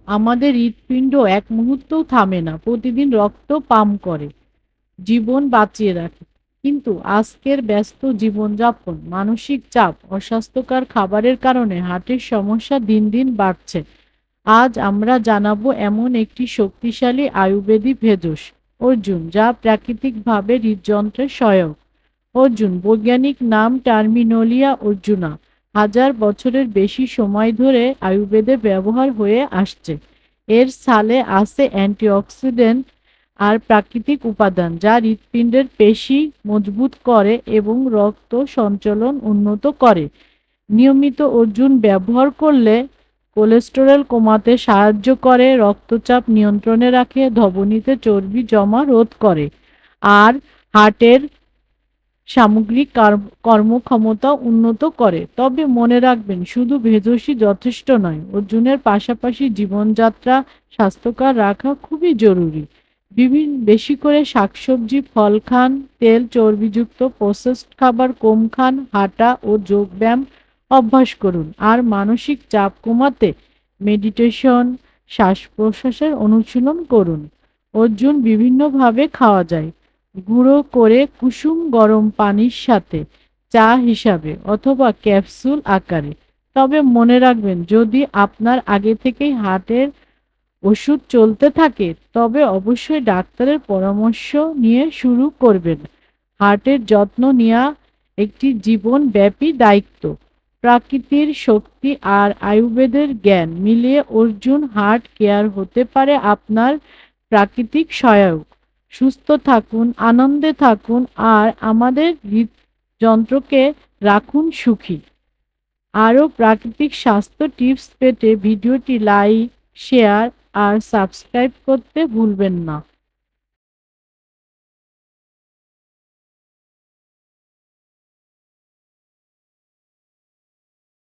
আমাদের হৃৎপিণ্ড এক মুহূর্তও থামে না, প্রতিদিন রক্ত পাম্প করে, জীবন বাঁচিয়ে রাখে। কিন্তু আজকের ব্যস্ত জীবনযাপন, মানসিক চাপ, অস্বাস্থ্যকর খাবারের কারণে হার্টের সমস্যা দিন দিন বাড়ছে। আজ আমরা জানাবো এমন একটি শক্তিশালী আয়ুর্বেদিক ভেষজ অর্জুন, যা প্রাকৃতিকভাবে হৃদযন্ত্রের সহায়ক। অর্জুন বৈজ্ঞানিক নাম টার্মিনোলিয়া অর্জুনা, হাজার বছরের বেশি সময় ধরে আয়ুর্বেদে ব্যবহার হয়ে আসছে। এর ছালে আছে অ্যান্টিঅক্সিডেন্ট আর প্রাকৃতিক উপাদান, যা হৃৎপিণ্ডের পেশি মজবুত করে এবং রক্ত সঞ্চালন উন্নত করে। নিয়মিত অর্জুন ব্যবহার করলে কোলেস্টেরল কমাতে সাহায্য করে, রক্তচাপ নিয়ন্ত্রণে রাখে, ধমনীতে চর্বি জমা রোধ করে, আর হার্টের সামগ্রিক কর্মক্ষমতা উন্নত করে। তবে মনে রাখবেন, শুধু ভেষজই যথেষ্ট নয়, অর্জুনের পাশাপাশি জীবনযাত্রা স্বাস্থ্যকর রাখা খুবই জরুরি। বেশি করে শাকসবজি, ফল খান, তেল চর্বিযুক্ত প্রসেসড খাবার কম খান, হাঁটা ও যোগব্যায়াম অভ্যাস করুন, আর মানসিক চাপ কমাতে মেডিটেশন, শ্বাস প্রশ্বাসের অনুশীলন করুন। অর্জুন বিভিন্নভাবে খাওয়া যায়: গুঁড়ো করে কুসুম গরম পানির সাথে, চা হিসাবে, অথবা ক্যাপসুল আকারে। তবে মনে রাখবেন, যদি আপনার আগে থেকেই হার্টের ওষুধ চলতে থাকে, তবে অবশ্যই ডাক্তারের পরামর্শ নিয়ে শুরু করবেন। হার্টের যত্ন নেওয়া একটি জীবনব্যাপী দায়িত্ব। প্রাকৃতির শক্তি আর আয়ুর্বেদের জ্ঞান মিলিয়ে অর্জুন হার্ট কেয়ার হতে পারে আপনার প্রাকৃতিক সহায়ক। সুস্থ থাকুন, আনন্দে থাকুন, আর আমাদের হৃদযন্ত্রকে রাখুন সুখী। আরও প্রাকৃতিক স্বাস্থ্য টিপস পেতে ভিডিওটি লাইক, শেয়ার আর সাবস্ক্রাইব করতে ভুলবেন না।